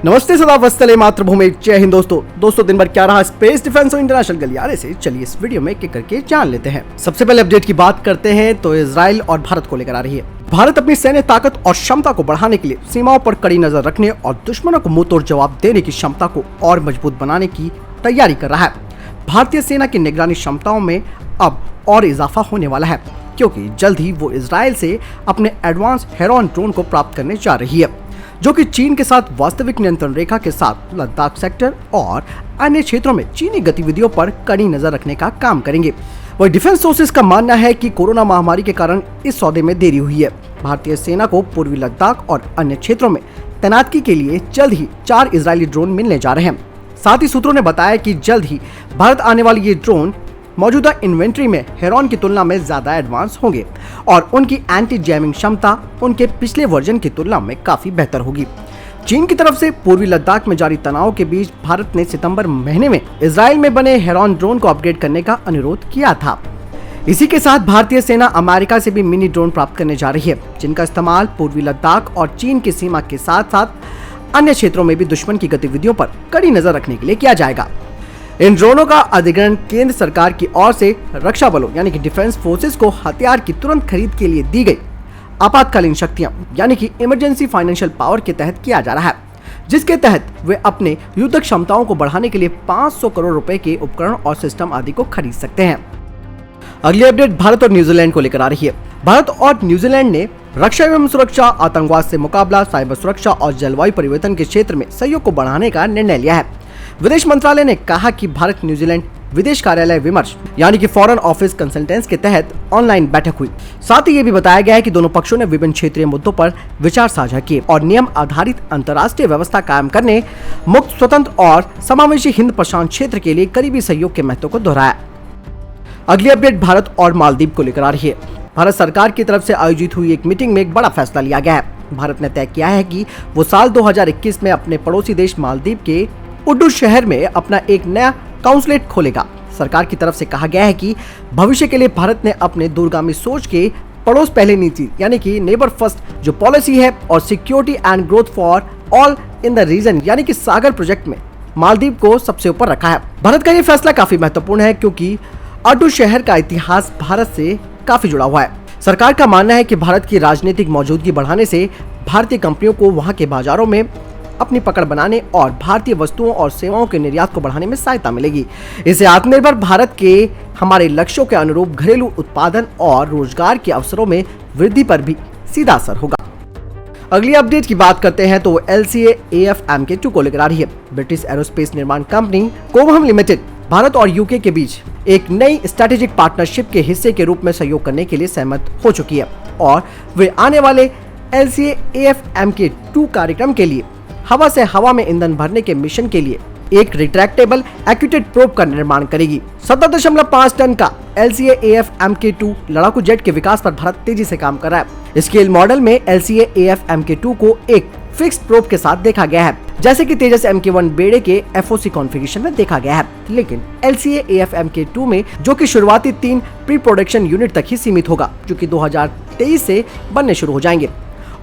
नमस्ते, सदा वस्तले मातृभूमि, जय हिंद। दोस्तों दिन भर क्या रहा स्पेस डिफेंस और इंटरनेशनल गलियारे से, चलिए इस वीडियो में एक करके जान लेते हैं। सबसे पहले अपडेट की बात करते हैं तो इजराइल और भारत को लेकर आ रही है। भारत अपनी सैन्य ताकत और क्षमता को बढ़ाने के लिए सीमाओं पर कड़ी नजर रखने और दुश्मनों को मुंह तोड़ जवाब देने की क्षमता को और मजबूत बनाने की तैयारी कर रहा है। भारतीय सेना की निगरानी क्षमताओं में अब और इजाफा होने वाला है, क्योंकि जल्द ही वो इजराइल से अपने एडवांस हेरॉन ड्रोन को प्राप्त करने जा रही है, जो कि चीन के साथ वास्तविक नियंत्रण रेखा के साथ लद्दाख सेक्टर और अन्य क्षेत्रों में चीनी गतिविधियों पर कड़ी नजर रखने का काम करेंगे। वही डिफेंस सोर्सेज का मानना है कि कोरोना महामारी के कारण इस सौदे में देरी हुई है। भारतीय सेना को पूर्वी लद्दाख और अन्य क्षेत्रों में तैनाती के लिए जल्द ही 4 इजरायली ड्रोन मिलने जा रहे हैं। साथ ही सूत्रों ने बताया कि जल्द ही भारत आने वाले ये ड्रोन मौजूदा इन्वेंट्री में हेरॉन की तुलना में ज्यादा एडवांस होंगे और उनकी एंटी जैमिंग क्षमता उनके पिछले वर्जन की तुलना में काफी बेहतर होगी। चीन की तरफ से पूर्वी लद्दाख में जारी तनाव के बीच भारत ने सितंबर महीने में इजराइल में बने हेरॉन ड्रोन को अपग्रेड करने का अनुरोध किया था। इसी के साथ भारतीय सेना अमेरिका से भी मिनी ड्रोन प्राप्त करने जा रही है, जिनका इस्तेमाल पूर्वी लद्दाख और चीन की सीमा के साथ साथ अन्य क्षेत्रों में भी दुश्मन की गतिविधियों पर कड़ी नजर रखने के लिए किया जाएगा। इन ड्रोनों का अधिग्रहण केंद्र सरकार की ओर से रक्षा बलों यानी कि डिफेंस फोर्सेस को हथियार की तुरंत खरीद के लिए दी गई आपातकालीन शक्तियां यानी कि इमरजेंसी फाइनेंशियल पावर के तहत किया जा रहा है, जिसके तहत वे अपने युद्धक क्षमताओं को बढ़ाने के लिए 500 करोड़ रुपए के उपकरण और सिस्टम आदि को खरीद सकते हैं। अगली अपडेट भारत और न्यूजीलैंड को लेकर आ रही है। भारत और न्यूजीलैंड ने रक्षा एवं सुरक्षा, आतंकवाद से मुकाबला, साइबर सुरक्षा और जलवायु परिवर्तन के क्षेत्र में सहयोग को बढ़ाने का निर्णय लिया है। विदेश मंत्रालय ने कहा कि भारत न्यूजीलैंड विदेश कार्यालय विमर्श यानी कि फॉरेन ऑफिस कंसल्टेंस के तहत ऑनलाइन बैठक हुई। साथ ही ये भी बताया गया है कि दोनों पक्षों ने विभिन्न क्षेत्रीय मुद्दों पर विचार साझा किए और नियम आधारित अंतर्राष्ट्रीय व्यवस्था कायम करने, मुक्त, स्वतंत्र और समावेशी हिंद प्रशांत क्षेत्र के लिए करीबी सहयोग के महत्व को दोहराया। अगली अपडेट भारत और मालदीव को लेकर आ रही है। भारत सरकार की तरफ से आयोजित हुई एक मीटिंग में एक बड़ा फैसला लिया गया है। भारत ने तय किया है कि वो साल 2021 में अपने पड़ोसी देश मालदीव के उड्डू शहर में अपना एक नया काउंसलेट खोलेगा। सरकार की तरफ से कहा गया है कि भविष्य के लिए भारत ने अपने दूरगामी सोच के पड़ोस पहले नीति यानी कि नेबर फर्स्ट जो पॉलिसी है और security and growth for all in the region यानी कि सागर प्रोजेक्ट में मालदीव को सबसे ऊपर रखा है। भारत का ये फैसला काफी महत्वपूर्ण है, क्योंकि उड्डू शहर का इतिहास भारत से काफी जुड़ा हुआ है। सरकार का मानना है कि भारत की राजनीतिक मौजूदगी बढ़ाने से भारतीय कंपनियों को वहां के बाजारों में अपनी पकड़ बनाने और भारतीय वस्तुओं और सेवाओं के निर्यात को बढ़ाने में सहायता मिलेगी। इससे आत्मनिर्भर भारत के हमारे लक्ष्यों के अनुरूप घरेलू उत्पादन और रोजगार के अवसरों में वृद्धि पर भी सीधा असर होगा। अगली अपडेट की बात करते हैं तो LCA AF MK2 को लेकर आ रही है। ब्रिटिश एरोस्पेस निर्माण कंपनी कोबहम लिमिटेड भारत और यूके के बीच एक नई स्ट्रेटेजिक पार्टनरशिप के हिस्से के रूप में सहयोग करने के लिए सहमत हो चुकी है और वे आने वाले LCA AF MK2 कार्यक्रम के लिए हवा से हवा में ईंधन भरने के मिशन के लिए एक रिट्रैक्टेबल एक्यूटेड प्रोब का निर्माण करेगी। 17.5 टन का LCA AF MK2 लड़ाकू जेट के विकास पर भारत तेजी से काम कर रहा है। स्केल मॉडल में LCA AF MK2 को एक फिक्स प्रोब के साथ देखा गया है, जैसे कि तेजस MK1 बेड़े के FOC कॉन्फ़िगरेशन में देखा गया है। लेकिन LCA AF MK2 में जो कि शुरुआती 3 प्री प्रोडक्शन यूनिट तक ही सीमित होगा, जो कि 2023 से बनने शुरू हो जाएंगे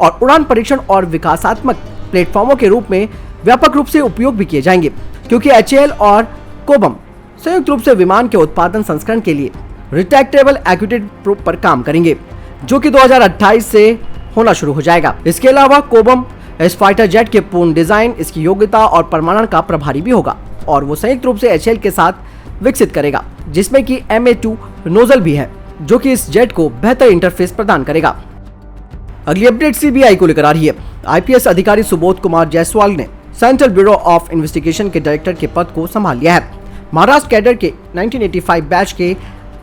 और उड़ान परीक्षण और विकासात्मक प्लेटफॉर्मों के रूप में व्यापक रूप से उपयोग भी किए जाएंगे, क्योंकि HAL और कोबम संयुक्त रूप से विमान के उत्पादन संस्करण के लिए रिट्रैक्टेबल एक्यूटेड प्रोब पर काम करेंगे, जो कि 2028 से होना शुरू हो जाएगा। इसके अलावा कोबम इस फाइटर जेट के पूर्ण डिजाइन, इसकी योग्यता और प्रमाणन का प्रभारी भी होगा और वो संयुक्त रूप से HAL के साथ विकसित करेगा, जिसमें कि MA2 नोजल भी है, जो कि इस जेट को बेहतर इंटरफेस प्रदान करेगा। अगली अपडेट CBI को लेकर आ रही है। IPS अधिकारी सुबोध कुमार जायसवाल ने सेंट्रल ब्यूरो ऑफ इन्वेस्टिगेशन के डायरेक्टर के पद को संभाल लिया है। महाराष्ट्र कैडर के 1985 बैच के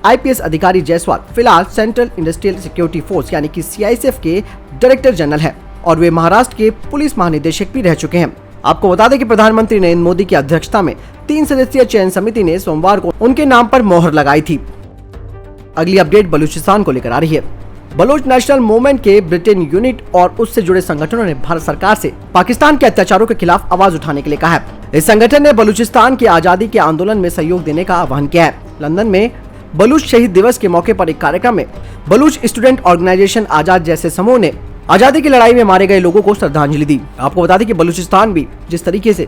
IPS अधिकारी जायसवाल फिलहाल सेंट्रल इंडस्ट्रियल सिक्योरिटी फोर्स यानी कि CISF के डायरेक्टर जनरल है और वे महाराष्ट्र के पुलिस महानिदेशक भी रह चुके हैं। आपको बता दें कि प्रधानमंत्री नरेंद्र मोदी की अध्यक्षता में 3 सदस्यीय चयन समिति ने सोमवार को उनके नाम पर मोहर लगाई थी। अगली अपडेट बलूचिस्तान को लेकर आ रही है। बलोच नेशनल मूवमेंट के ब्रिटेन यूनिट और उससे जुड़े संगठनों ने भारत सरकार से पाकिस्तान के अत्याचारों के खिलाफ आवाज उठाने के लिए कहा है। इस संगठन ने बलूचिस्तान की आजादी के आंदोलन में सहयोग देने का आह्वान किया है। लंदन में बलूच शहीद दिवस के मौके पर एक कार्यक्रम में बलूच स्टूडेंट ऑर्गेनाइजेशन आजाद जैसे समूह ने आजादी की लड़ाई में मारे गए लोगों को श्रद्धांजलि दी। आपको बता दें कि बलूचिस्तान भी जिस तरीके से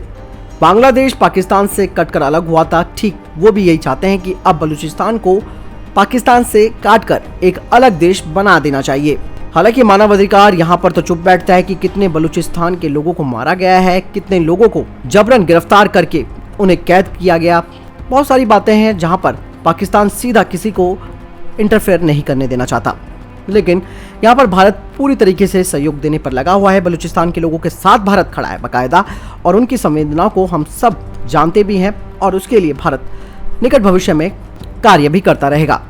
बांग्लादेश पाकिस्तान से कटकर अलग हुआ था, ठीक वो भी यही चाहते हैं कि अब बलूचिस्तान को पाकिस्तान से काटकर एक अलग देश बना देना चाहिए। हालांकि मानवाधिकार यहाँ पर तो चुप बैठता है कि कितने बलूचिस्तान के लोगों को मारा गया है, कितने लोगों को जबरन गिरफ्तार करके उन्हें कैद किया गया। बहुत सारी बातें हैं जहाँ पर पाकिस्तान सीधा किसी को इंटरफेयर नहीं करने देना चाहता, लेकिन यहाँ पर भारत पूरी तरीके से सहयोग देने पर लगा हुआ है। बलूचिस्तान के लोगों के साथ भारत खड़ा है बाकायदा, और उनकी संवेदनाओं को हम सब जानते भी हैं, और उसके लिए भारत निकट भविष्य में कार्य भी करता रहेगा।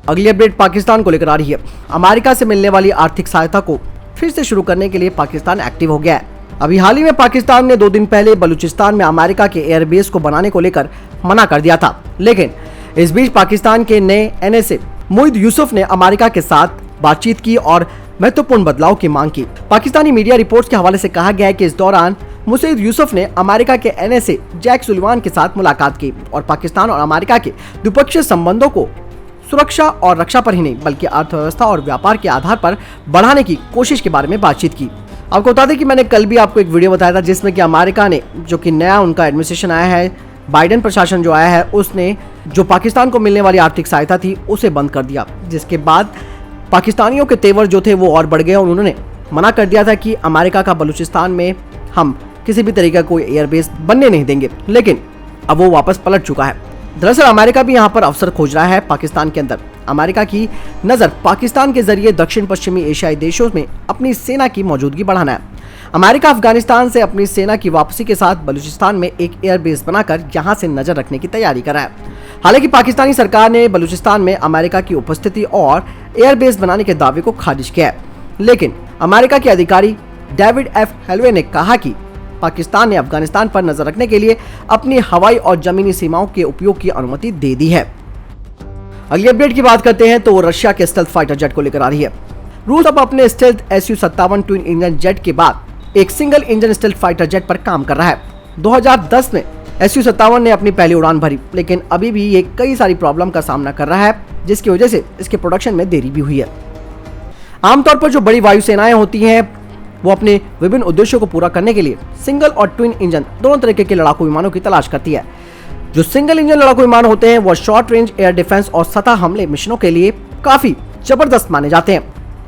अगली अपडेट पाकिस्तान को लेकर आ रही है। अमेरिका से मिलने वाली आर्थिक सहायता को फिर से शुरू करने के लिए पाकिस्तान एक्टिव हो गया है। अभी हाल ही में पाकिस्तान ने 2 दिन पहले बलूचिस्तान में अमेरिका के एयरबेस को बनाने को लेकर मना कर दिया था, लेकिन इस बीच पाकिस्तान के नए NSA मोहिद यूसुफ ने अमेरिका के साथ बातचीत की और महत्वपूर्ण बदलाव की मांग की। पाकिस्तानी मीडिया रिपोर्ट्स के हवाले से कहा गया है कि इस दौरान मुसईद यूसुफ ने अमेरिका के NSA जैक सुलिवान के साथ मुलाकात की और पाकिस्तान और अमेरिका के द्विपक्षीय संबंधों को सुरक्षा और रक्षा पर ही नहीं बल्कि अर्थव्यवस्था और व्यापार के आधार पर बढ़ाने की कोशिश के बारे में बातचीत की। आपको बता दें कि मैंने कल भी आपको एक वीडियो बताया था जिसमें कि अमेरिका ने, जो कि नया उनका एडमिनिस्ट्रेशन आया है, बाइडेन प्रशासन जो आया है, उसने जो पाकिस्तान को मिलने वाली आर्थिक सहायता थी उसे बंद कर दिया, जिसके बाद पाकिस्तानियों के तेवर जो थे वो और बढ़ गए और उन्होंने मना कर दिया था कि अमेरिका का बलूचिस्तान में हम किसी भी तरीके का कोई एयरबेस बनने नहीं देंगे। लेकिन अब वो वापस पलट चुका है। दरअसल अमेरिका भी यहाँ पर अवसर खोज रहा है पाकिस्तान के अंदर। अमेरिका की नजर पाकिस्तान के जरिए दक्षिण पश्चिमी एशियाई देशों में अपनी सेना की मौजूदगी बढ़ाना है। अमेरिका अफगानिस्तान से अपनी सेना की वापसी के साथ बलूचिस्तान में एक एयरबेस बनाकर यहाँ से नजर रखने की तैयारी कर रहा है। हालांकि पाकिस्तानी सरकार ने बलूचिस्तान में अमेरिका की उपस्थिति और एयरबेस बनाने के दावे को खारिज किया है, लेकिन अमेरिका के अधिकारी डेविड एफ हेलवे ने कहा कि पाकिस्तान ने अफगानिस्तान पर नजर रखने के लिए अपनी हवाई और जमीनी सीमाओं के उपयोग की अनुमति दे दी है। अगली अपडेट की बात करते हैं तो वो रशिया के स्टेल्थ फाइटर जेट को लेकर आ रही है। रूस अब अपने stealth Su-57 twin engine jet के बाद एक single engine stealth fighter jet पर काम कर रहा है। 2010 में Su-57 ने अपनी पहली उड़ान भरी, लेकिन अभी भी ये कई सारी प्रॉब्लम का सामना कर रहा है, जिसकी वजह से इसके प्रोडक्शन में देरी भी हुई है। आमतौर पर जो बड़ी वायुसेनाएं होती हैं वो अपने विभिन्न उद्देश्यों को पूरा करने के लिए सिंगल और ट्विन इंजन दोनों तरीके के लड़ाकू विमानों की तलाश करती है। जो सिंगल इंजन लड़ाकू विमान होते हैं वो शॉर्ट रेंज एयर डिफेंस और सतह हमले मिशनों के लिए काफी जबरदस्त माने जाते हैं।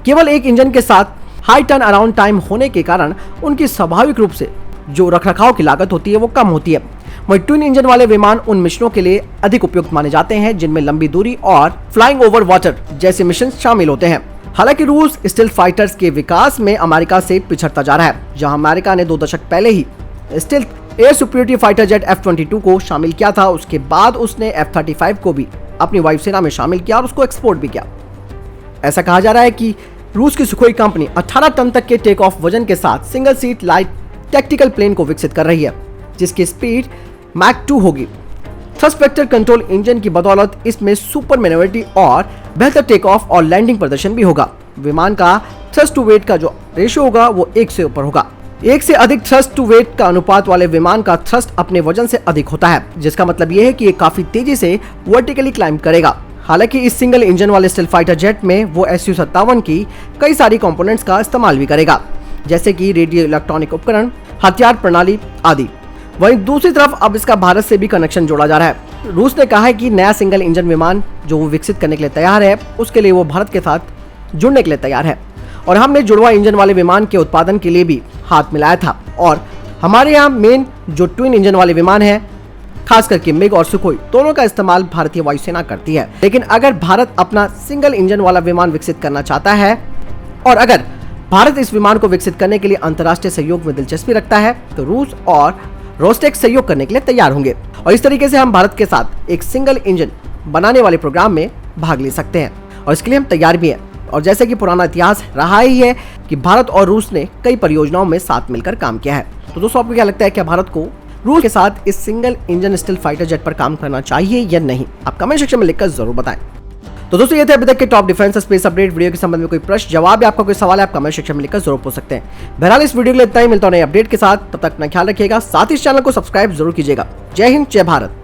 केवल एक इंजन के साथ हाई टर्न अराउंड टाइम होने के कारण उनकी स्वाभाविक रूप से जो रखरखाव की लागत होती है वो कम होती है। वहीं ट्विन इंजन वाले विमान उन मिशनों के लिए अधिक उपयुक्त माने जाते हैं जिनमें लंबी दूरी और फ्लाइंग ओवर वाटर जैसे मिशन शामिल होते हैं। हालांकि रूस स्टेल्थ फाइटर्स के विकास में अमेरिका से पिछड़ता जा रहा है। जहां अमेरिका ने 2 दशक पहले ही stealth air superiority fighter jet F-22 को शामिल किया था, उसके बाद उसने F-35 को भी अपनी वायुसेना में शामिल किया और उसको एक्सपोर्ट भी किया। ऐसा कहा जा रहा है कि रूस की सुखोई कंपनी 18 टन तक के टेक ऑफ वजन के साथ single seat light tactical plane को विकसित कर रही है, जिसकी स्पीड मैक 2 होगी। थ्रस्ट वेक्टर कंट्रोल इंजन की बदौलत इसमें सुपर मैन्युवरिटी और बेहतर टेक ऑफ और लैंडिंग प्रदर्शन भी होगा। विमान का थ्रस्ट टू वेट का जो रेशियो होगा वो 1 से ऊपर होगा। 1 से अधिक थ्रस्ट टू वेट का अनुपात वाले विमान का थ्रस्ट अपने वजन से अधिक होता है, जिसका मतलब ये है कि ये काफी तेजी से वर्टिकली क्लाइंब करेगा। हालांकि इस सिंगल इंजन वाले स्टेल्थ फाइटर जेट में वो Su-57 की कई सारी कंपोनेंट्स का इस्तेमाल भी करेगा, जैसे कि रेडियो इलेक्ट्रॉनिक उपकरण, हथियार प्रणाली आदि। वहीं दूसरी तरफ अब इसका भारत से भी कनेक्शन जोड़ा जा रहा है। रूस ने कहा है कि नया सिंगल इंजन विमान जो वो विकसित करने के लिए तैयार है, उसके लिए वो भारत के साथ जुड़ने के लिए तैयार है और हमने जुड़वा इंजन वाले विमान के उत्पादन के लिए भी हाथ मिलाया था। और हमारे यहाँ मेन जो ट्विन इंजन वाले विमान है, खास करके मिग और सुखोई दोनों का इस्तेमाल भारतीय वायुसेना करती है। लेकिन अगर भारत अपना सिंगल इंजन वाला विमान विकसित करना चाहता है और अगर भारत इस विमान को विकसित करने के लिए अंतर्राष्ट्रीय सहयोग में दिलचस्पी रखता है तो रूस और रोस्टेक सहयोग करने के लिए तैयार होंगे और इस तरीके से हम भारत के साथ एक सिंगल इंजन बनाने वाले प्रोग्राम में भाग ले सकते हैं और इसके लिए हम तैयार भी हैं। और जैसे कि पुराना इतिहास रहा ही है कि भारत और रूस ने कई परियोजनाओं में साथ मिलकर काम किया है। तो दोस्तों, आपको क्या लगता है, क्या भारत को रूस के साथ इस single engine stealth fighter jet पर काम करना चाहिए या नहीं? आप कमेंट सेक्शन में लिखकर जरूर बताएं। तो दोस्तों, ये थे अभी तक के top defence space update. Video के संबंध में कोई प्रश्न जवाब या आपका कोई सवाल है, आप कमेंट सेक्शन में लिखकर जरूर पूछ सकते हैं। बहरहाल इस वीडियो के लिए इतना ही, मिलता हूं नए अपडेट के साथ। तब तक अपना ख्याल रखिएगा, साथ ही इस चैनल को सब्सक्राइब जरूर कीजिएगा। जय हिंद, जय भारत।